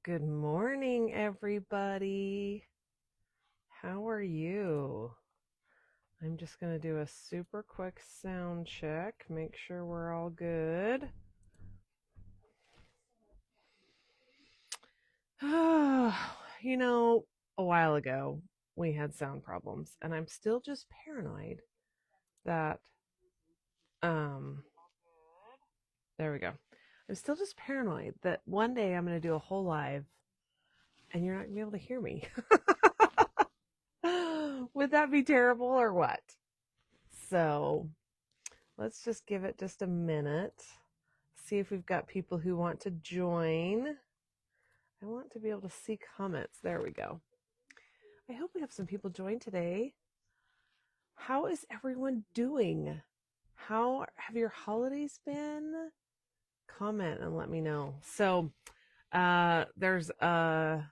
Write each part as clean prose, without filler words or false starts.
Good morning, everybody. How are you? I'm just going to do a super quick sound check, make sure we're all good. You know, a while ago, we had sound problems, and I'm still just paranoid that, um, there we go. I'm still just paranoid that one day I'm going to do a whole live and you're not going to be able to hear me. Would that be terrible or what? So let's just give it just a minute. See if we've got people who want to join. I want to be able to see comments. There we go. I hope we have some people join today. How is everyone doing? How have your holidays been? Comment and let me know. So there's a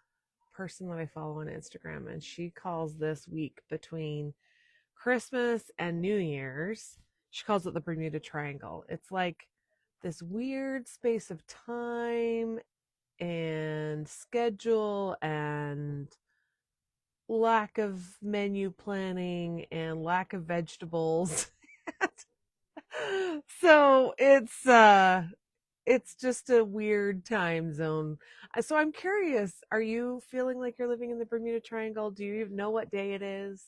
person that I follow on Instagram, and she calls this week between Christmas and New Year's, she calls it the Bermuda Triangle. It's like this weird space of time and schedule and lack of menu planning and lack of vegetables. So it's just a weird time zone. So I'm curious, are you feeling like you're living in the Bermuda Triangle? Do you even know what day it is?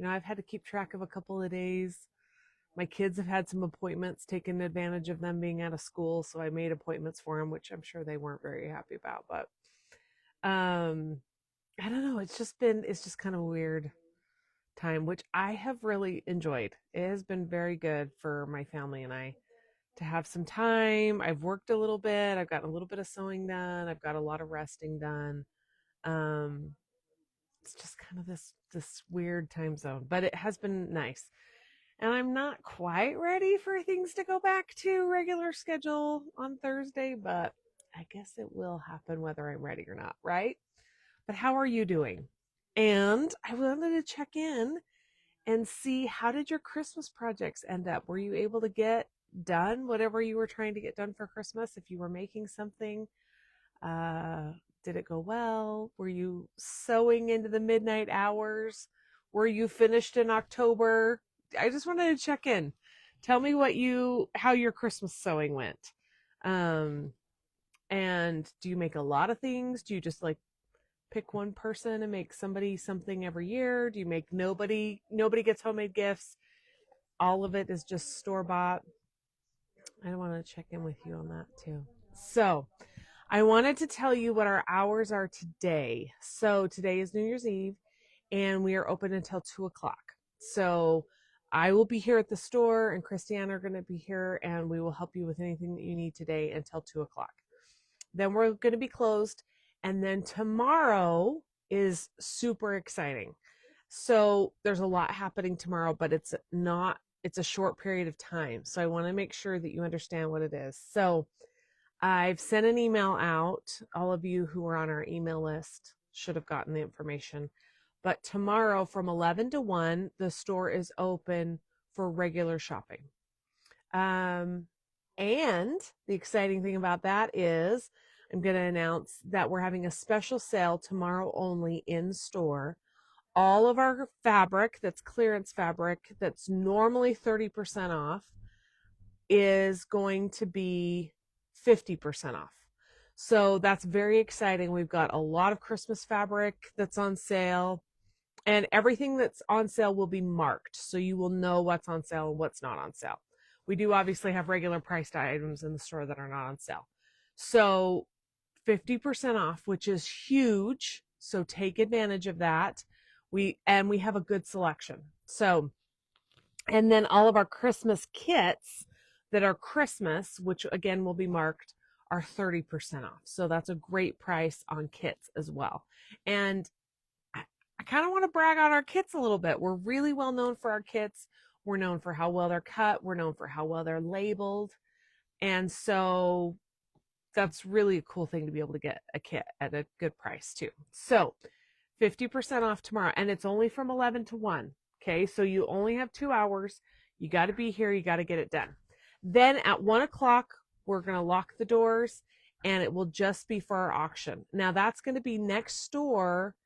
I've had to keep track of a couple of days. My kids have had some appointments, taken advantage of them being out of school, so I made appointments for them, which I'm sure they weren't very happy about. But I don't know. It's just kind of a weird time, which I have really enjoyed. It has been very good for my family and I to have some time. I've worked a little bit. I've gotten a little bit of sewing done. I've got a lot of resting done. Um, it's just kind of this weird time zone, but it has been nice. And I'm not quite ready for things to go back to regular schedule on Thursday, but I guess it will happen whether I'm ready or not, right? But how are you doing? And I wanted to check in and see, how did your Christmas projects end up? Were you able to get done whatever you were trying to get done for Christmas? If you were making something, uh, did it go well? Were you sewing into the midnight hours? Were you finished in October? I just wanted to check in. Tell me how your Christmas sewing went. Um, and do you make a lot of things? Do you just like pick one person and make somebody something every year? Do you make nobody gets homemade gifts? All of it is just store bought. I want to check in with you on that too. So, I wanted to tell you what our hours are today. So today is New Year's Eve, and we are open until 2 o'clock. So I will be here at the store, and Christiane are going to be here, and we will help you with anything that you need today until 2 o'clock. Then we're going to be closed, and then tomorrow is super exciting. So there's a lot happening tomorrow, but it's a short period of time. So I want to make sure that you understand what it is. So I've sent an email out. All of you who are on our email list should have gotten the information. But tomorrow from 11 to 1, the store is open for regular shopping. And the exciting thing about that is I'm going to announce that we're having a special sale tomorrow only in store. All of our fabric, that's clearance fabric, that's normally 30% off, is going to be 50% off. So that's very exciting. We've got a lot of Christmas fabric that's on sale, and everything that's on sale will be marked, so you will know what's on sale and what's not on sale. We do obviously have regular priced items in the store that are not on sale. So 50% off, which is huge. So take advantage of that. We have a good selection. So, and then all of our Christmas kits that are Christmas, which again will be marked, are 30% off. So that's a great price on kits as well. And I kind of want to brag on our kits a little bit. We're really well known for our kits. We're known for how well they're cut. We're known for how well they're labeled. And so that's really a cool thing to be able to get a kit at a good price too. So 50% off tomorrow, and it's only from 11 to 1. Okay, so you only have 2 hours. You got to be here. You got to get it done. Then at 1 o'clock, we're going to lock the doors, and it will just be for our auction. Now that's going to be next door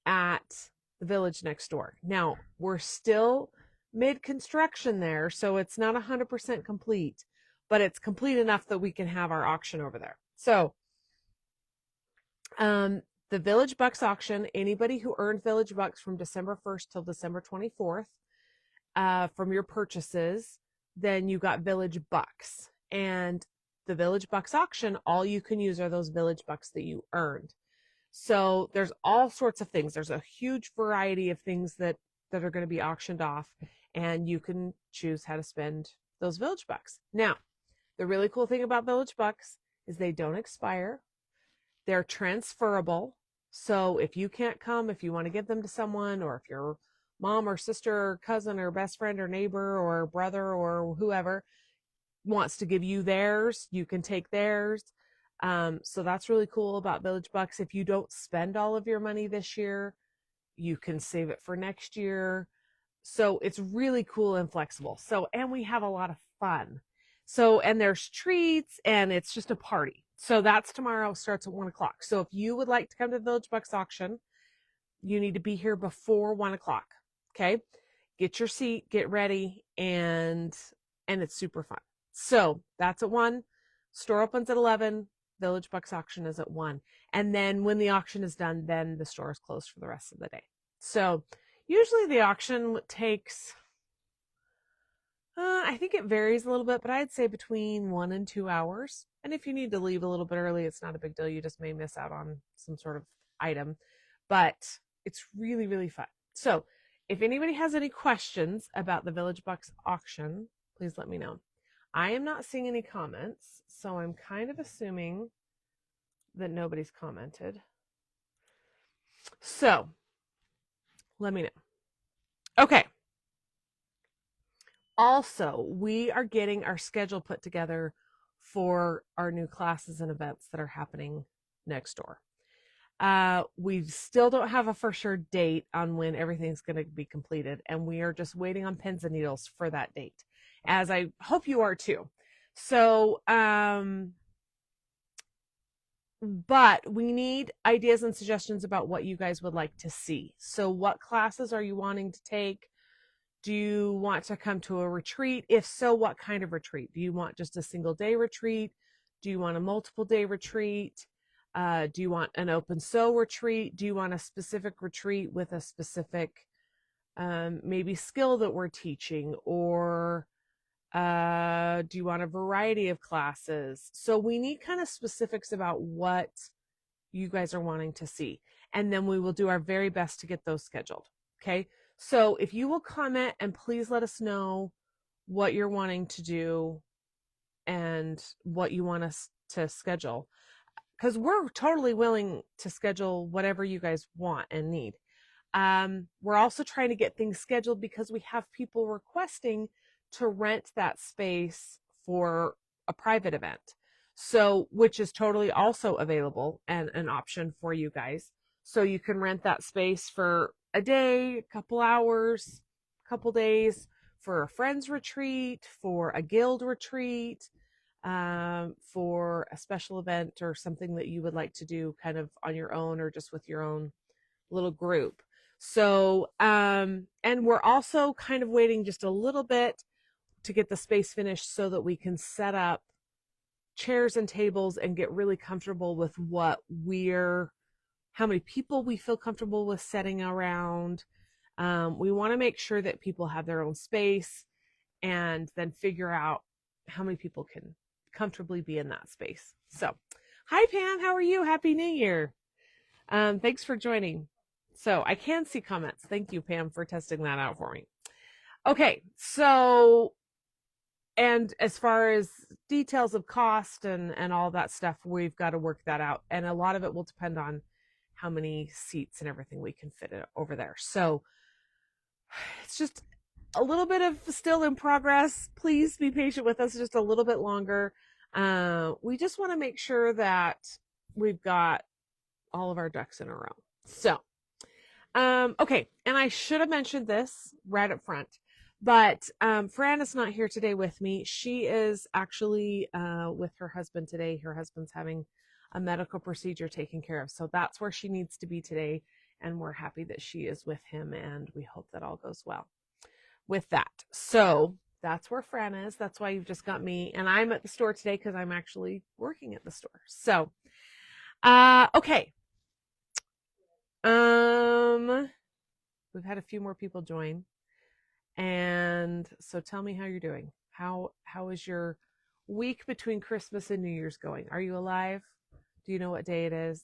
at the village next door. Now we're still mid-construction there, so it's not 100% complete, but it's complete enough that we can have our auction over there. So the Village Bucks auction, anybody who earned Village Bucks from December 1st till December 24th from your purchases, then you got Village Bucks. And the Village Bucks auction, all you can use are those Village Bucks that you earned. So there's all sorts of things. There's a huge variety of things that are going to be auctioned off, and you can choose how to spend those Village Bucks. Now, the really cool thing about Village Bucks is they don't expire. They're transferable. So if you can't come, if you want to give them to someone, or if your mom or sister or cousin or best friend or neighbor or brother or whoever wants to give you theirs, you can take theirs. So that's really cool about Village Bucks. If you don't spend all of your money this year, you can save it for next year. So it's really cool and flexible. So, and we have a lot of fun. So, and there's treats, and it's just a party. So that's tomorrow, starts at 1 o'clock. So if you would like to come to the Village Bucks auction, you need to be here before 1 o'clock. Okay. Get your seat, get ready, and it's super fun. So that's at 1. Store opens at 11. Village Bucks auction is at 1. And then when the auction is done, then the store is closed for the rest of the day. So usually the auction takes, I think it varies a little bit, but I'd say between 1 and 2 hours. And if you need to leave a little bit early, it's not a big deal. You just may miss out on some sort of item, but it's really, really fun. So if anybody has any questions about the Village Bucks auction, please let me know. I am not seeing any comments, so I'm kind of assuming that nobody's commented. So let me know. Okay. Also, we are getting our schedule put together for our new classes and events that are happening next door. We still don't have a for sure date on when everything's going to be completed, and we are just waiting on pins and needles for that date, as I hope you are too. So, but we need ideas and suggestions about what you guys would like to see. So what classes are you wanting to take? Do you want to come to a retreat? If so, what kind of retreat? Do you want just a single day retreat? Do you want a multiple day retreat? Do you want an open sew retreat? Do you want a specific retreat with a specific maybe skill that we're teaching? Or do you want a variety of classes? So we need kind of specifics about what you guys are wanting to see. And then we will do our very best to get those scheduled. Okay. So if you will comment and please let us know what you're wanting to do and what you want us to schedule, because we're totally willing to schedule whatever you guys want and need. We're also trying to get things scheduled because we have people requesting to rent that space for a private event. So, which is totally also available and an option for you guys. So you can rent that space for a day, a couple hours, a couple days, for a friend's retreat, for a guild retreat, for a special event or something that you would like to do kind of on your own or just with your own little group. So, and we're also kind of waiting just a little bit to get the space finished so that we can set up chairs and tables and get really comfortable with how many people we feel comfortable with setting around. We want to make sure that people have their own space and then figure out how many people can comfortably be in that space. So, hi Pam, how are you? Happy New Year. Thanks for joining. So I can see comments. Thank you, Pam, for testing that out for me. Okay, so, and as far as details of cost and all that stuff, we've got to work that out. And a lot of it will depend on how many seats and everything we can fit over there. So it's just a little bit of still in progress. Please be patient with us just a little bit longer. We just want to make sure that we've got all of our ducks in a row. So, okay. And I should have mentioned this right up front, But Fran is not here today with me. She is actually with her husband today. Her husband's having a medical procedure taken care of. So that's where she needs to be today. And we're happy that she is with him. And we hope that all goes well with that. So that's where Fran is. That's why you've just got me. And I'm at the store today because I'm actually working at the store. So, okay. We've had a few more people join. And so tell me how you're doing. How is your week between Christmas and New Year's going? Are you alive? Do you know what day it is?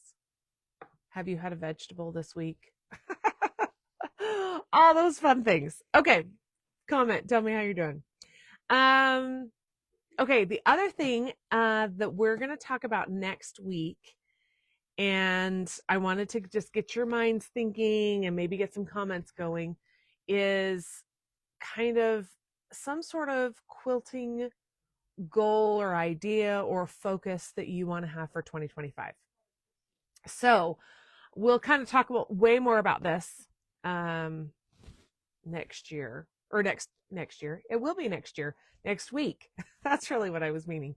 Have you had a vegetable this week? All those fun things. Okay. Comment. Tell me how you're doing. Okay, the other thing that we're going to talk about next week, and I wanted to just get your minds thinking and maybe get some comments going, is kind of some sort of quilting goal or idea or focus that you want to have for 2025. So we'll kind of talk about way more about this next year, or next year. It will be next year, next week. That's really what I was meaning.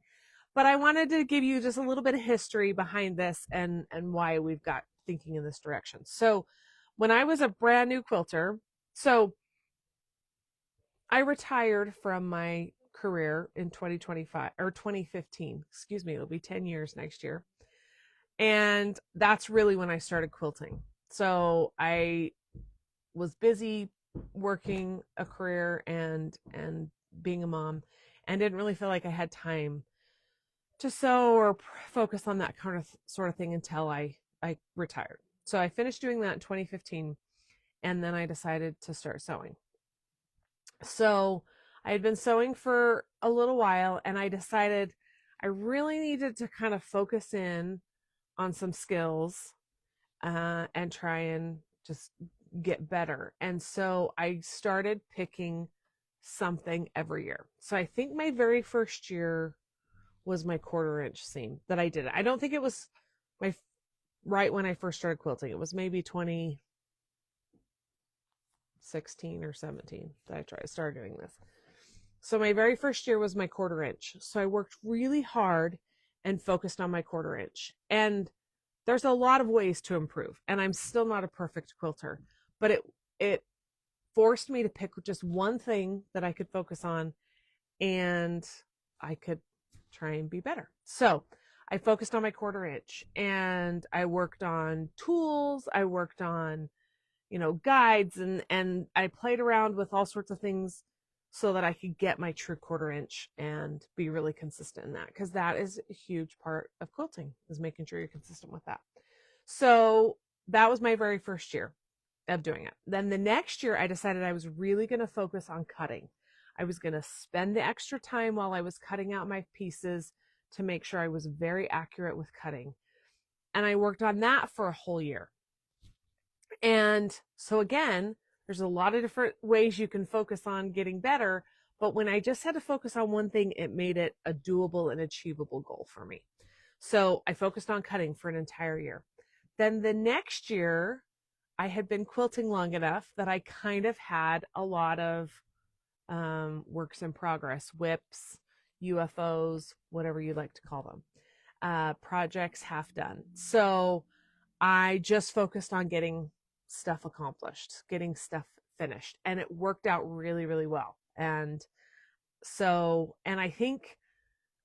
But I wanted to give you just a little bit of history behind this and why we've got thinking in this direction. So when I was a brand new quilter, so I retired from my career in 2025 or 2015. Excuse me, it'll be 10 years next year. And that's really when I started quilting. So I was busy working a career and being a mom, and didn't really feel like I had time to sew or focus on that kind of sort of thing until I retired. So I finished doing that in 2015, and then I decided to start sewing. So I had been sewing for a little while, and I decided I really needed to kind of focus in on some skills and try and just get better. And so I started picking something every year. So I think my very first year was my 1/4 inch seam that I did. I don't think it was my right when I first started quilting. It was maybe 2016 or 17 that I started doing this. So my very first year was my 1/4 inch. So I worked really hard and focused on my 1/4 inch. And there's a lot of ways to improve, and I'm still not a perfect quilter, but it forced me to pick just one thing that I could focus on, and I could try and be better. So I focused on my 1/4 inch, and I worked on tools. I worked on, guides, and I played around with all sorts of things so that I could get my true 1/4 inch and be really consistent in that, because that is a huge part of quilting, is making sure you're consistent with that. So that was my very first year of doing it. Then the next year I decided I was really going to focus on cutting. I was going to spend the extra time while I was cutting out my pieces to make sure I was very accurate with cutting. And I worked on that for a whole year. And so again, there's a lot of different ways you can focus on getting better, but when I just had to focus on one thing, it made it a doable and achievable goal for me. So I focused on cutting for an entire year. Then the next year, I had been quilting long enough that I kind of had a lot of works in progress, whips, UFOs, whatever you like to call them, projects half done. So I just focused on getting stuff accomplished, getting stuff finished, and it worked out really, really well. And I think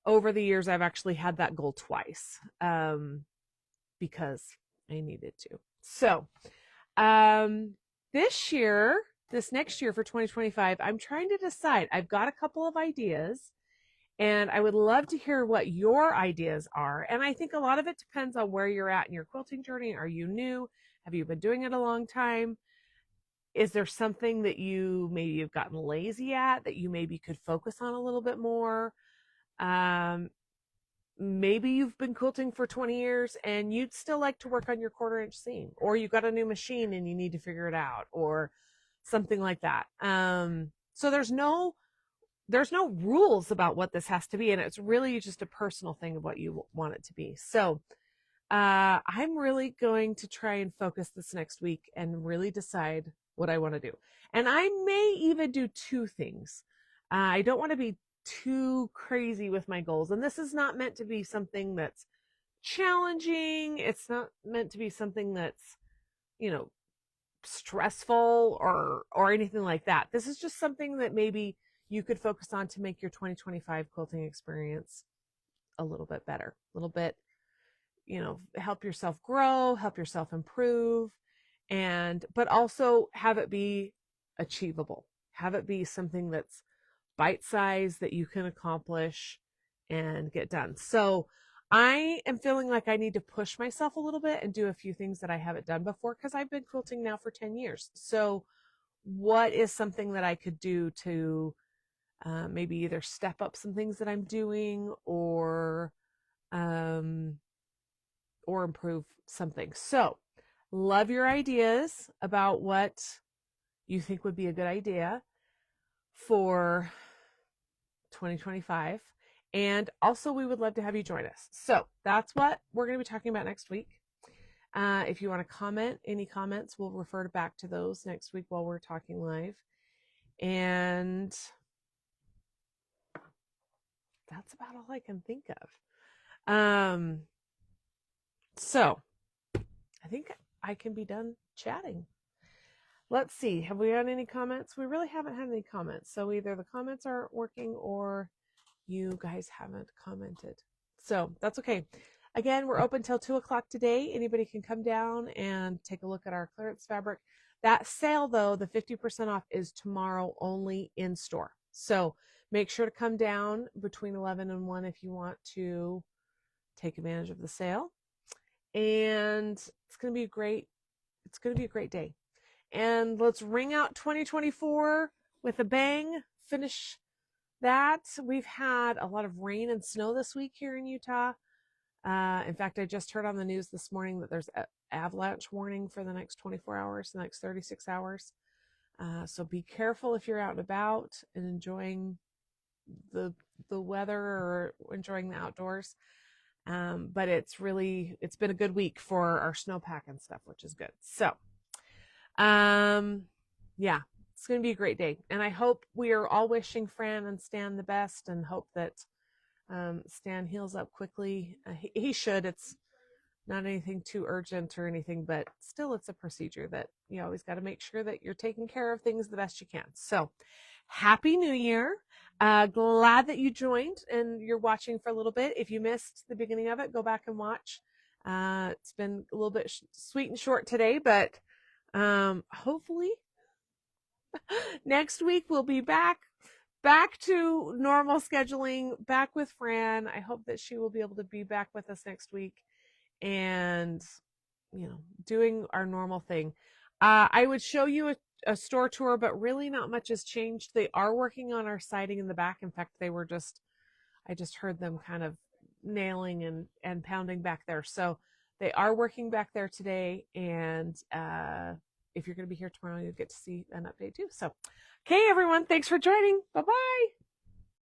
over the years I've actually had that goal twice, because I needed to. So this next year for 2025, I'm trying to decide. I've got a couple of ideas, and I would love to hear what your ideas are. And I think a lot of it depends on where you're at in your quilting journey. Are you new? Have you been doing it a long time? Is there something that you've gotten lazy at that you maybe could focus on a little bit more? Maybe you've been quilting for 20 years and you'd still like to work on your 1/4 inch seam, or you got a new machine and you need to figure it out, or something like that. So there's no rules about what this has to be, and it's really just a personal thing of what you want it to be. So I'm really going to try and focus this next week and really decide what I want to do. And I may even do two things. I don't want to be too crazy with my goals. And this is not meant to be something that's challenging. It's not meant to be something that's, you know, stressful or anything like that. This is just something that maybe you could focus on to make your 2025 quilting experience a little bit better, a little bit, you know, help yourself grow, help yourself improve, and but also have it be achievable. Have it be something that's bite-sized that you can accomplish and get done. So I am feeling like I need to push myself a little bit and do a few things that I haven't done before because I've been quilting now for 10 years. So what is something that I could do to maybe either step up some things that I'm doing um, or improve something. So love your ideas about what you think would be a good idea for 2025. And also, we would love to have you join us. So that's what we're going to be talking about next week. If you want to comment, any comments, we'll refer back to those next week while we're talking live. And that's about all I can think of. So I think I can be done chatting. Let's see. Have we had any comments? We really haven't had any comments. So either the comments aren't working or you guys haven't commented. So that's okay. Again, we're open till 2 o'clock today. Anybody can come down and take a look at our clearance fabric. That sale, though, the 50% off is tomorrow only in store. So make sure to come down between 11 and 1 if you want to take advantage of the sale. And it's going to be great. It's going to be a great day. And let's ring out 2024 with a bang. Finish that. We've had a lot of rain and snow this week here in Utah. In fact, I just heard on the news this morning that there's an avalanche warning for the next 24 hours, the next 36 hours. So be careful if you're out and about and enjoying the weather or enjoying the outdoors. But it's been a good week for our snowpack and stuff, which is good. So, yeah, it's going to be a great day. And I hope we are all wishing Fran and Stan the best and hope that Stan heals up quickly. He should. It's not anything too urgent or anything, but still it's a procedure that you always got to make sure that you're taking care of things the best you can. So happy New Year. Glad that you joined and you're watching for a little bit. If you missed the beginning of it, go back and watch. It's been a little bit sweet and short today, but hopefully next week we'll be back to normal scheduling, back with Fran. I hope that she will be able to be back with us next week and, you know, doing our normal thing. I would show you a store tour, but really not much has changed. They are working on our siding in the back. In fact, I just heard them kind of nailing and pounding back there. So they are working back there today. And if you're going to be here tomorrow, you'll get to see an update too. So, okay, everyone, thanks for joining. Bye-bye.